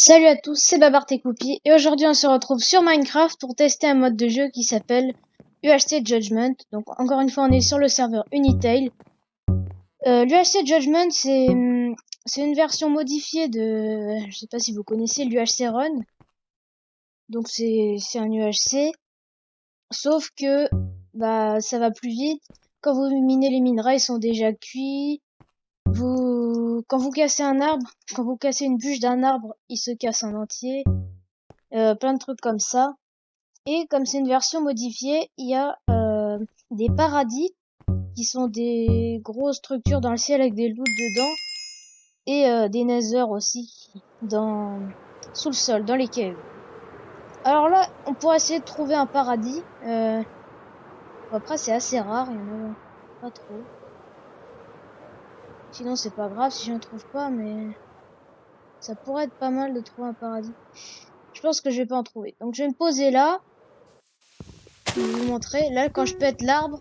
Salut à tous, c'est Babartekoupi et aujourd'hui on se retrouve sur Minecraft pour tester un mode de jeu qui s'appelle UHC Judgment. Donc encore une fois on est sur le serveur Unitail. L'UHC Judgment c'est une version modifiée de, je sais pas si vous connaissez l'UHC Run. Donc c'est un UHC, sauf que bah ça va plus vite. Quand vous minez les minerais ils sont déjà cuits. Quand vous cassez un arbre, quand vous cassez une bûche d'un arbre, il se casse en entier. Plein de trucs comme ça. Et comme c'est une version modifiée, il y a des paradis qui sont des grosses structures dans le ciel avec des loots dedans et des nether aussi sous le sol, dans les caves. Alors là, on pourrait essayer de trouver un paradis. Après, c'est assez rare, il y en a pas trop. Sinon, c'est pas grave si j'en trouve pas, mais ça pourrait être pas mal de trouver un paradis. Je pense que je vais pas en trouver. Donc, je vais me poser là. Je vais vous montrer. Là, quand je pète l'arbre,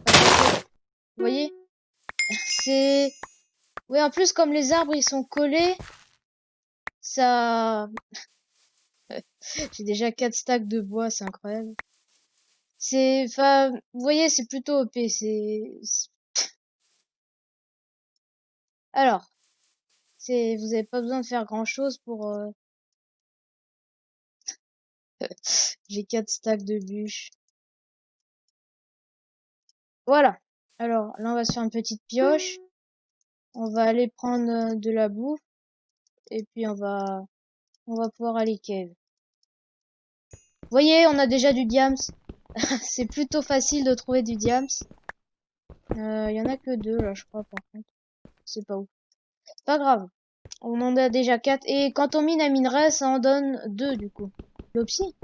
vous voyez, c'est... Oui, en plus, comme les arbres, ils sont collés, ça... J'ai déjà 4 stacks de bois, c'est incroyable. Enfin, vous voyez, c'est plutôt OP, Alors, vous avez pas besoin de faire grand-chose pour... J'ai 4 stacks de bûches. Voilà. Alors, là, on va se faire une petite pioche. On va aller prendre de la bouffe. Et puis, on va pouvoir aller cave. Vous voyez, on a déjà du diams. C'est plutôt facile de trouver du diams. Il y en a que 2 là, je crois, par contre. C'est pas où. Pas grave. On en a déjà 4. Et quand on mine un minerai, ça en donne 2 du coup. L'opsie.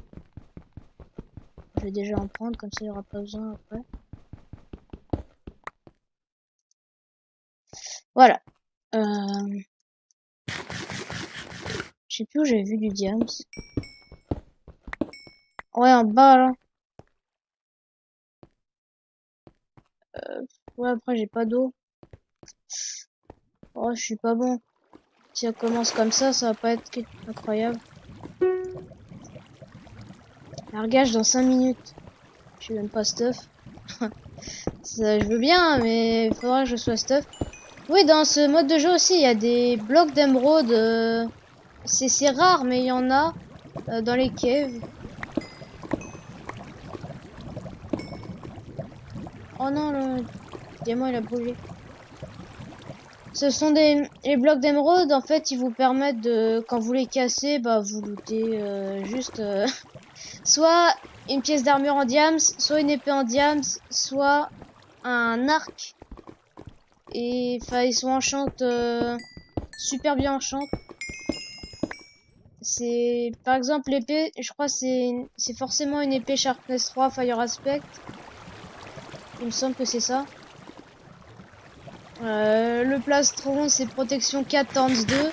Je vais déjà en prendre, comme ça il n'y aura pas besoin après. Voilà. Je sais plus où j'avais vu du diams. Ouais, en bas là. Ouais, après j'ai pas d'eau. Oh, je suis pas bon. Si ça commence comme ça va pas être incroyable. Largage dans 5 minutes. Je suis même pas stuff. Ça, je veux bien, mais il faudra que je sois stuff. Oui, dans ce mode de jeu aussi, il y a des blocs d'émeraude. C'est rare, mais il y en a dans les caves. Oh non, le diamant il a brûlé. Ce sont les blocs d'émeraude, en fait, ils vous permettent de, quand vous les cassez, bah vous lootez juste soit une pièce d'armure en diams, soit une épée en diams, soit un arc. Et enfin, ils sont enchantent, super bien enchantent. C'est, par exemple, l'épée, je crois c'est forcément une épée Sharpness 3 Fire Aspect. Il me semble que c'est ça. Le plastron, c'est protection 4 Thorns 2.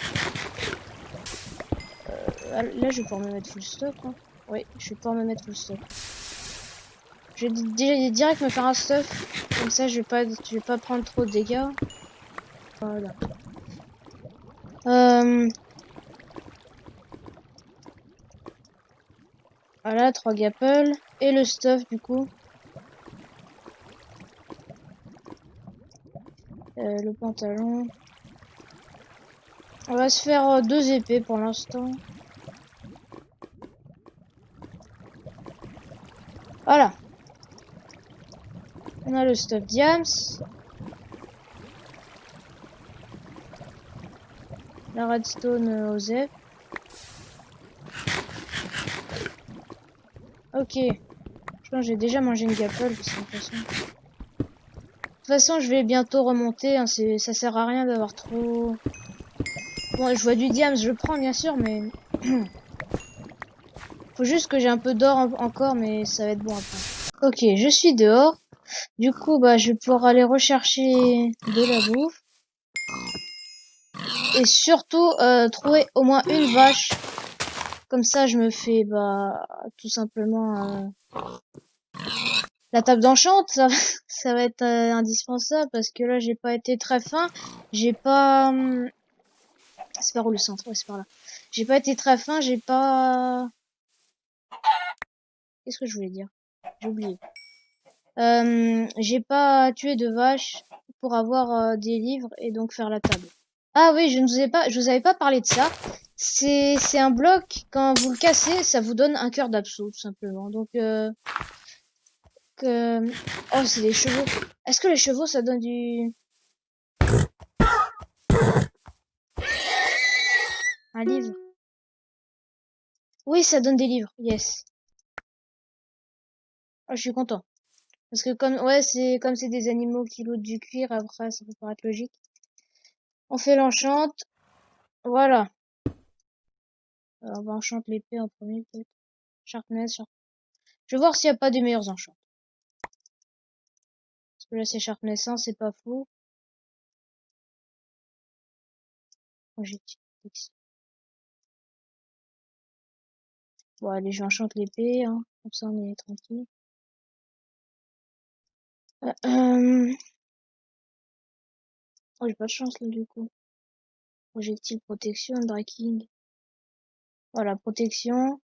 Là, je vais pouvoir me mettre full stock. Hein. Oui, je vais pouvoir me mettre full stock. Je vais direct me faire un stuff. Comme ça, je vais pas prendre trop de dégâts. Voilà. Voilà, 3 gapples. Et le stuff, du coup. Le pantalon. On va se faire 2 épées pour l'instant. Voilà. On a le stuff diams. La redstone OZEF. Ok. Je pense que j'ai déjà mangé une gapple. De toute façon, je vais bientôt remonter. Hein, ça sert à rien d'avoir trop... Bon, je vois du diams, je le prends bien sûr, mais... Faut juste que j'ai un peu d'or encore, mais ça va être bon après. Ok, je suis dehors. Du coup, bah, je vais pouvoir aller rechercher de la bouffe. Et surtout, trouver au moins une vache. Comme ça, je me fais, bah, tout simplement... La table d'enchant, ça va être indispensable parce que là, j'ai pas été très fin. J'ai pas... C'est par où le centre? Ouais, c'est par là. J'ai pas été très fin, j'ai pas... Qu'est-ce que je voulais dire? J'ai oublié. J'ai pas tué de vache pour avoir des livres et donc faire la table. Ah oui, je vous avais pas parlé de ça. C'est un bloc, quand vous le cassez, ça vous donne un cœur d'absous, tout simplement. Donc, oh, c'est des chevaux. Est-ce que les chevaux, ça donne du... Un livre? Oui, ça donne des livres, yes. Oh, je suis content. Parce que comme c'est des animaux qui lootent du cuir, après, ça peut paraître logique. On fait l'enchante. Voilà. On va enchanter l'épée en premier, peut-être. Sharpness, Je vais voir s'il n'y a pas des meilleurs enchants. Parce que là, c'est Sharpness 1, c'est pas fou. Projectile. Bon, allez, j'enchante l'épée, hein. Comme ça, on est tranquille. Oh, j'ai pas de chance, là, du coup. Projectile, protection, breaking. Voilà, protection.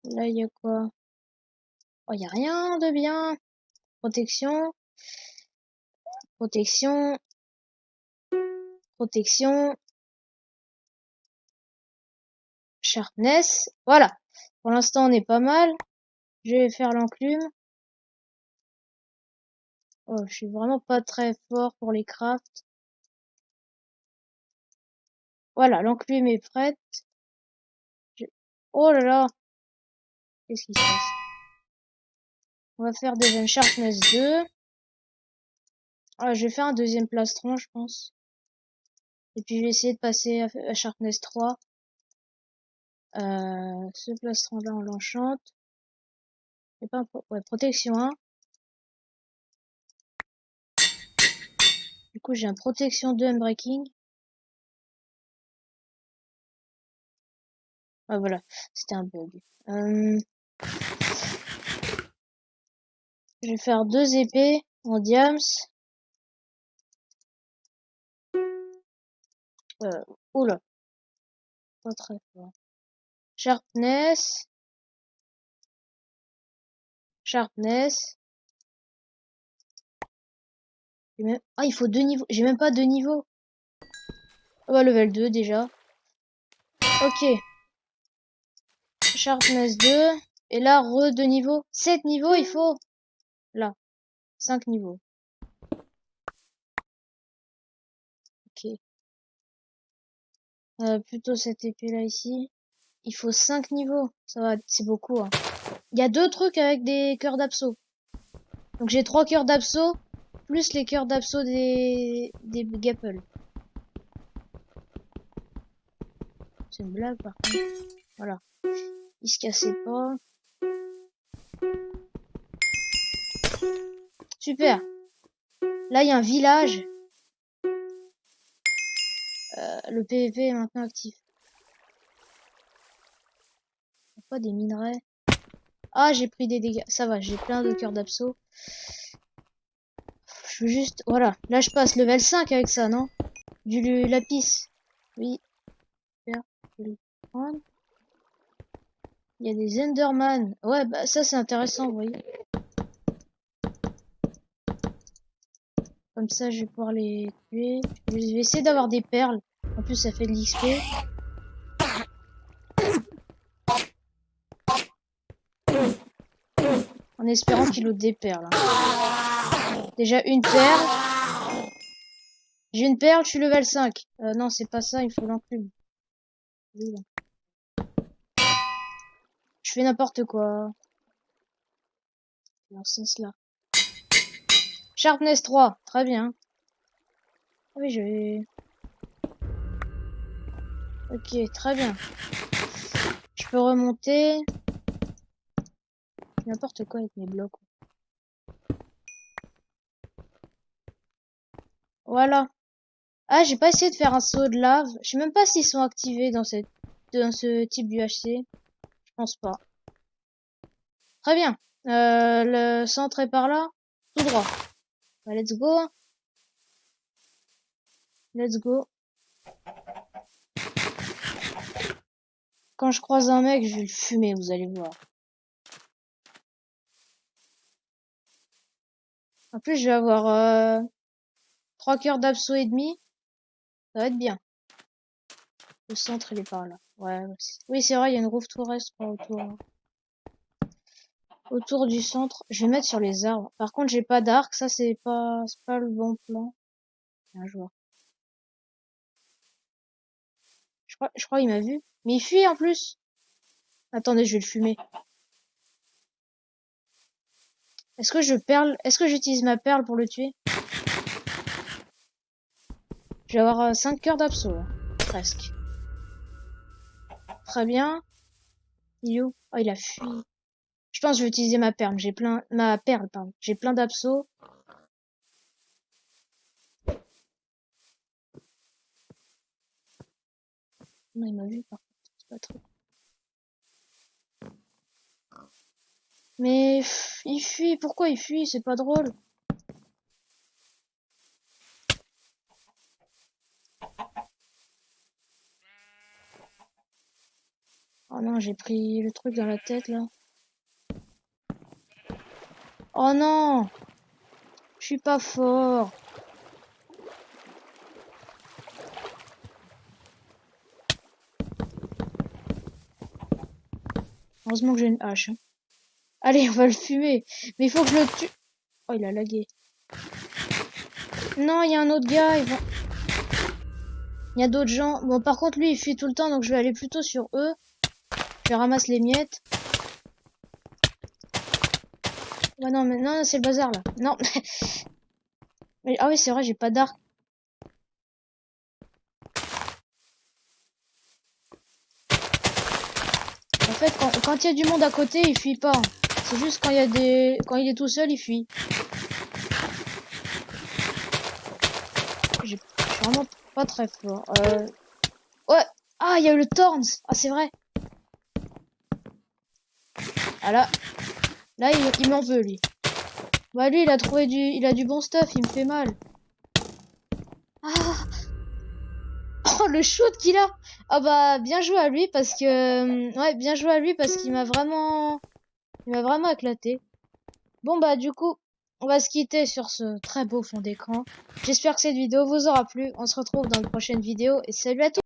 Là, il y a quoi? Oh, il y a rien de bien. Protection. Protection. Protection. Sharpness. Voilà. Pour l'instant, on est pas mal. Je vais faire l'enclume. Oh, je suis vraiment pas très fort pour les crafts. Voilà, l'enclume est prête. Oh là là. Qu'est-ce qui se passe? On va faire des Sharpness 2. Ah, je vais faire un deuxième plastron, je pense. Et puis, je vais essayer de passer à Sharpness 3. Ce plastron-là, on l'enchante. Et pas ouais, protection 1. Du coup, j'ai un protection 2 Unbreaking. Ah, voilà. C'était un bug. Je vais faire 2 épées en diams. Oula. Pas très fort. Sharpness. Sharpness. Ah, il faut 2 niveaux. J'ai même pas 2 niveaux. Oh, bah, level 2 déjà. Ok. Sharpness 2. Et là, 2 niveaux. 7 niveaux, il faut. Là. 5 niveaux. Ok. Plutôt cette épée là ici. Il faut 5 niveaux. Ça va, c'est beaucoup, hein. Il y a 2 trucs avec des cœurs d'absaut. Donc j'ai 3 cœurs d'absaut. Plus les cœurs d'absaut des Gapple. C'est une blague par contre. Voilà. Il se cassait pas. Super. Là, il y a un village. Le PVP est maintenant actif. Pas des minerais. Ah, j'ai pris des dégâts. Ça va, j'ai plein de cœurs d'absaut. Je veux juste... Voilà. Là, je passe level 5 avec ça, non? Du lapis. Oui. Super. Je vais le prendre. Il y a des Enderman. Ouais, bah ça, c'est intéressant, vous voyez. Comme ça, je vais pouvoir les tuer. Je vais essayer d'avoir des perles. En plus, ça fait de l'XP. En espérant qu'il ait des perles. Hein. Déjà, une perle. J'ai une perle, je suis level 5. Non, c'est pas ça, il faut l'enclume. Oui, je fais n'importe quoi. Dans ce sens-là. Sharpness 3, très bien. Ah oui, je vais... Ok, très bien. Je peux remonter. N'importe quoi avec mes blocs. Voilà. Ah, j'ai pas essayé de faire un saut de lave. Je sais même pas s'ils sont activés dans ce type d'UHC. Je pense pas. Très bien. Le centre est par là. Tout droit. Bah, let's go. Let's go. Quand je croise un mec, je vais le fumer, vous allez voir. En plus, je vais avoir 3 cœurs d'abso et demi. Ça va être bien. Le centre, il est par là. Ouais, oui, c'est vrai, il y a une roof touriste, je crois, autour du centre. Je vais mettre sur les arbres. Par contre, j'ai pas d'arc. Ça, c'est pas le bon plan. Un joueur. Je crois il m'a vu. Mais il fuit en plus. Attendez, je vais le fumer. Est-ce que j'utilise ma perle pour le tuer? Je vais avoir 5 cœurs d'abso, là. Presque. Très bien. Il est où? Oh, il a fui. Je pense que je vais utiliser ma perle, pardon. J'ai plein d'abso. Non, il m'a vu, par contre. C'est pas trop. Mais, il fuit. Pourquoi il fuit? C'est pas drôle. Oh non, j'ai pris le truc dans la tête, là. Oh non! Je suis pas fort. Heureusement que j'ai une hache, hein. Allez, on va le fumer. Mais il faut que je le tue. Oh, il a lagué. Non, il y a un autre gars. Il y a d'autres gens. Bon, par contre, lui, il fuit tout le temps, donc je vais aller plutôt sur eux. Je ramasse les miettes. Ouais, non, mais non, c'est le bazar, là. Non. Mais, ah oui, c'est vrai, j'ai pas d'arc. En fait, quand il y a du monde à côté, il fuit pas. C'est juste quand il est tout seul, il fuit. Je suis vraiment pas très fort. Ouais. Ah, il y a eu le Thorns. Ah, c'est vrai. Ah là, il m'en veut, lui. Bah, lui, il a du bon stuff, il me fait mal. Ah, oh, le shoot qu'il a. Ah bah, bien joué à lui parce que, ouais, bien joué à lui parce il m'a vraiment éclaté. Bon bah, du coup, on va se quitter sur ce très beau fond d'écran. J'espère que cette vidéo vous aura plu. On se retrouve dans une prochaine vidéo et salut à tous.